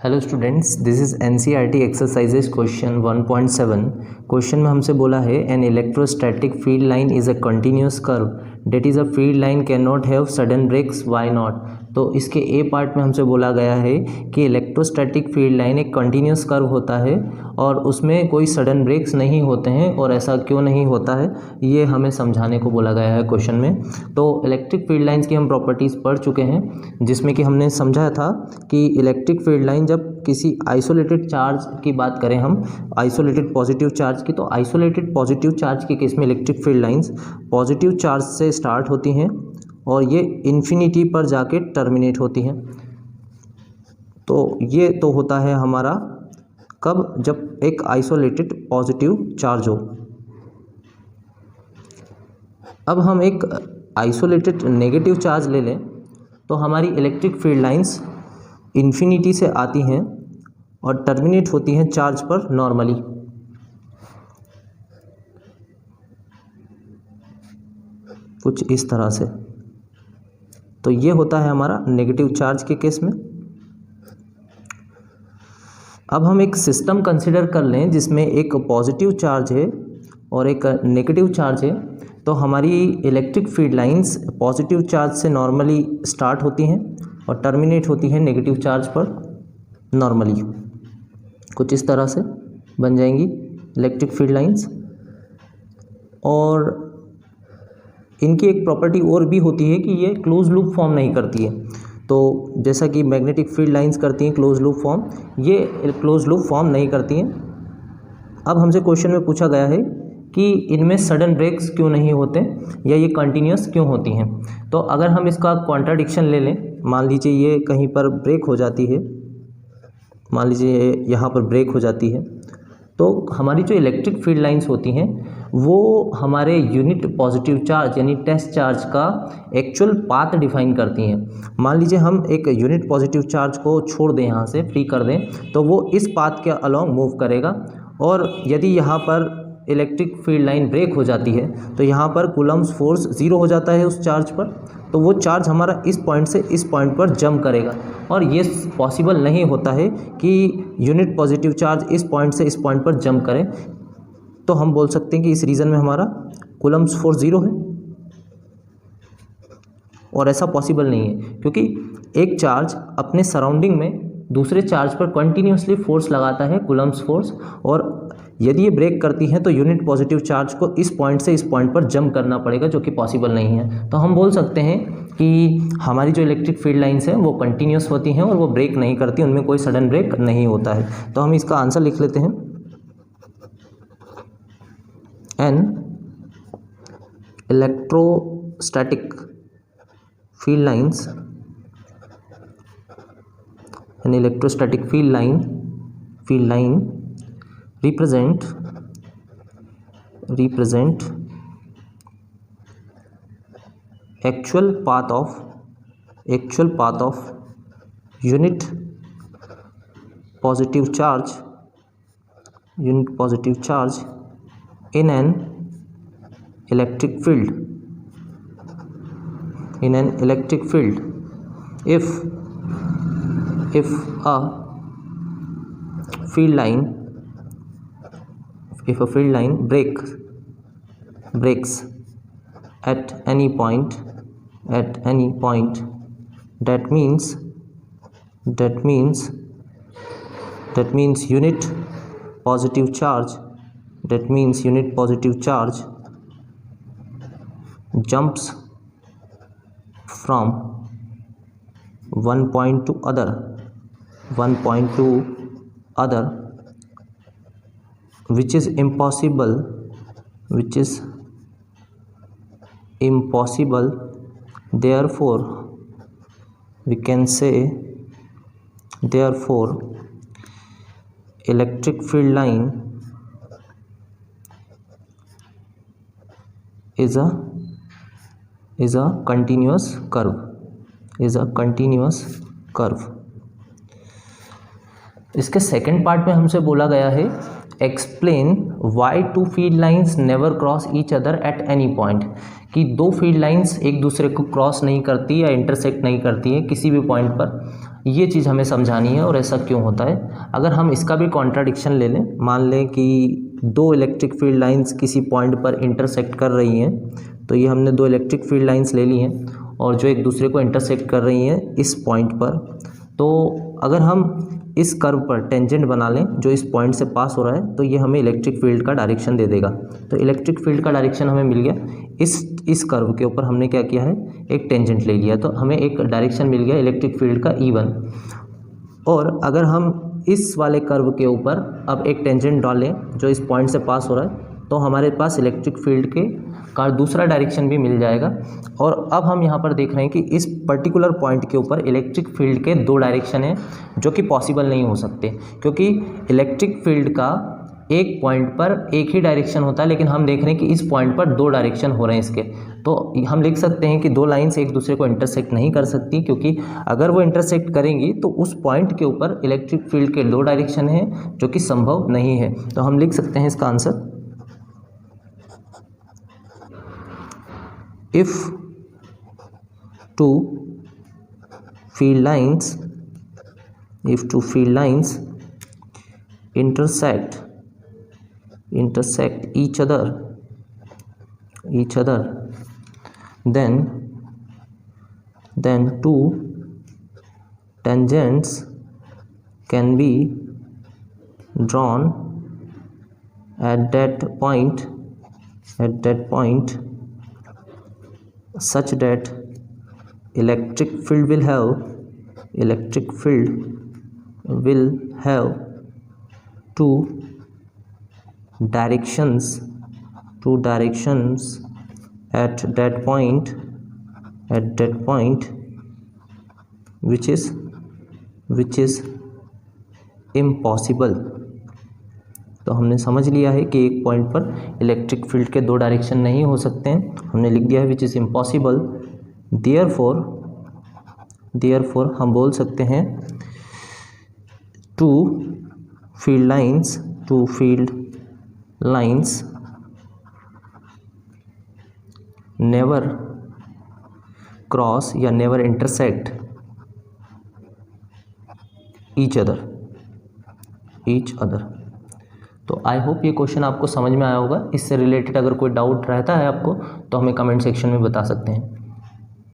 Hello students, this is NCERT exercises question 1.7। Question में हमसे बोला है an electrostatic field line is a continuous curve that is a field line can not have sudden breaks, why not. तो इसके ए part में हमसे बोला गया है कि इलेक्ट्रोस्टैटिक फील्ड लाइन एक कंटिन्यूअस कर्व होता है और उसमें कोई सडन ब्रेक्स नहीं होते हैं, और ऐसा क्यों नहीं होता है ये हमें समझाने को बोला गया है क्वेश्चन में। तो इलेक्ट्रिक फील्ड लाइंस की हम प्रॉपर्टीज़ पढ़ चुके हैं, जिसमें कि हमने समझा था कि इलेक्ट्रिक फील्ड लाइन जब किसी आइसोलेटेड चार्ज की बात करें, हम आइसोलेटेड पॉजिटिव चार्ज की, तो आइसोलेटेड पॉजिटिव चार्ज के केस में electric field lines positive charge से स्टार्ट होती हैं और ये इन्फिनिटी पर जाके टर्मिनेट होती हैं। तो ये तो होता है हमारा कब, जब एक आइसोलेटेड पॉजिटिव चार्ज हो। अब हम एक आइसोलेटेड नेगेटिव चार्ज ले लें तो हमारी इलेक्ट्रिक फील्ड लाइंस इन्फिनिटी से आती हैं और टर्मिनेट होती हैं चार्ज पर नॉर्मली। कुछ इस तरह से। तो ये होता है हमारा नेगेटिव चार्ज के केस में। अब हम एक सिस्टम कंसिडर कर लें जिसमें एक पॉजिटिव चार्ज है और एक नेगेटिव चार्ज है। तो हमारी electric field lines positive charge से नॉर्मली स्टार्ट होती हैं और टर्मिनेट होती हैं नेगेटिव चार्ज पर नॉर्मली। कुछ इस तरह से बन जाएंगी इलेक्ट्रिक फील्ड लाइंस। और इनकी एक प्रॉपर्टी और भी होती है कि ये क्लोज लूप फॉर्म नहीं करती है। तो जैसा कि मैग्नेटिक फील्ड लाइंस करती हैं क्लोज लूप फॉर्म, ये क्लोज लूप फॉर्म नहीं करती हैं। अब हमसे क्वेश्चन में पूछा गया है कि इनमें सडन ब्रेक्स क्यों नहीं होते या ये कंटिन्यूस क्यों होती हैं। तो अगर हम इसका कॉन्ट्राडिक्शन ले लें, मान लीजिए ये कहीं पर ब्रेक हो जाती है, मान लीजिए यहाँ पर ब्रेक हो जाती है, तो हमारी जो इलेक्ट्रिक फील्ड लाइंस होती हैं वो हमारे यूनिट पॉजिटिव चार्ज यानी टेस्ट चार्ज का एक्चुअल पाथ डिफाइन करती हैं। मान लीजिए हम एक यूनिट पॉजिटिव चार्ज को छोड़ दें, यहाँ से फ्री कर दें, तो वो इस पाथ के अलोंग मूव करेगा। और यदि यहाँ पर इलेक्ट्रिक फील्ड लाइन ब्रेक हो जाती है तो यहाँ पर कूलम्ब्स फोर्स ज़ीरो हो जाता है उस चार्ज पर। तो वो चार्ज हमारा इस पॉइंट से इस पॉइंट पर जंप करेगा, और ये पॉसिबल नहीं होता है कि यूनिट पॉजिटिव चार्ज इस पॉइंट से इस पॉइंट पर जंप करे। तो हम बोल सकते हैं कि इस रीजन में हमारा कूलम्ब्स फोर्स ज़ीरो है, और ऐसा पॉसिबल नहीं है क्योंकि एक चार्ज अपने सराउंडिंग में दूसरे चार्ज पर कंटिन्यूसली फोर्स लगाता है, कूलम्ब्स फोर्स। और यदि ये ब्रेक करती है तो यूनिट पॉजिटिव चार्ज को इस पॉइंट से इस पॉइंट पर जंप करना पड़ेगा, जो कि पॉसिबल नहीं है। तो हम बोल सकते हैं कि हमारी जो इलेक्ट्रिक फील्ड लाइंस हैं वो कंटिन्यूस होती हैं और वो ब्रेक नहीं करती, उनमें कोई सडन ब्रेक नहीं होता है। तो हम इसका आंसर लिख लेते हैं, an electrostatic field lines, an electrostatic field line represent actual path of unit positive charge in an electric field if a field line breaks at any point, that means unit positive charge jumps from one point to other, which is impossible, therefore we can say, electric field line is a continuous curve। इसके second part में हमसे बोला गया है explain why two field lines never cross each other at any point, कि दो field lines एक दूसरे को क्रॉस नहीं करती या इंटरसेक्ट नहीं करती है किसी भी पॉइंट पर। ये चीज़ हमें समझानी है और ऐसा क्यों होता है। अगर हम इसका भी कॉन्ट्राडिक्शन ले लें, मान लें कि दो इलेक्ट्रिक फील्ड लाइंस किसी पॉइंट पर इंटरसेक्ट कर रही हैं, तो ये हमने दो इलेक्ट्रिक फील्ड लाइंस ले ली हैं और जो एक दूसरे को इंटरसेक्ट कर रही हैं इस पॉइंट पर। तो अगर हम इस कर्व पर टेंजेंट बना लें जो इस पॉइंट से पास हो रहा है, तो ये हमें इलेक्ट्रिक फील्ड का डायरेक्शन दे देगा। तो इलेक्ट्रिक फील्ड का डायरेक्शन हमें मिल गया। इस कर्व के ऊपर हमने क्या किया है, एक टेंजेंट ले लिया, तो हमें एक डायरेक्शन मिल गया इलेक्ट्रिक फील्ड का E1। और अगर हम इस वाले कर्व के ऊपर अब एक टेंजेंट डालें जो इस पॉइंट से पास हो रहा है, तो हमारे पास इलेक्ट्रिक फील्ड का दूसरा डायरेक्शन भी मिल जाएगा। और अब हम यहाँ पर देख रहे हैं कि इस पर्टिकुलर पॉइंट के ऊपर इलेक्ट्रिक फील्ड के दो डायरेक्शन हैं जो कि पॉसिबल नहीं हो सकते, क्योंकि इलेक्ट्रिक फील्ड का एक पॉइंट पर एक ही डायरेक्शन होता है, लेकिन हम देख रहे हैं कि इस पॉइंट पर दो डायरेक्शन हो रहे हैं इसके। तो हम लिख सकते हैं कि दो लाइन्स एक दूसरे को इंटरसेक्ट नहीं कर सकती, क्योंकि अगर वो इंटरसेक्ट करेंगी तो उस पॉइंट के ऊपर इलेक्ट्रिक फील्ड के दो डायरेक्शन हैं जो कि संभव नहीं है। तो हम लिख सकते हैं इसका answer, if two field lines intersect each other, then two tangents can be drawn at that point such that electric field will have two directions at that point which is impossible। तो हमने समझ लिया है कि एक point पर electric field के दो डायरेक्शन नहीं हो सकते हैं, हमने लिख दिया है विच इज़ इम्पॉसिबल। देयरफॉर हम बोल सकते हैं two field lines never cross या नेवर इंटरसेक्ट ईच अदर। तो आई होप ये क्वेश्चन आपको समझ में आया होगा। इससे रिलेटेड अगर कोई डाउट रहता है आपको तो हमें कमेंट सेक्शन में बता सकते हैं।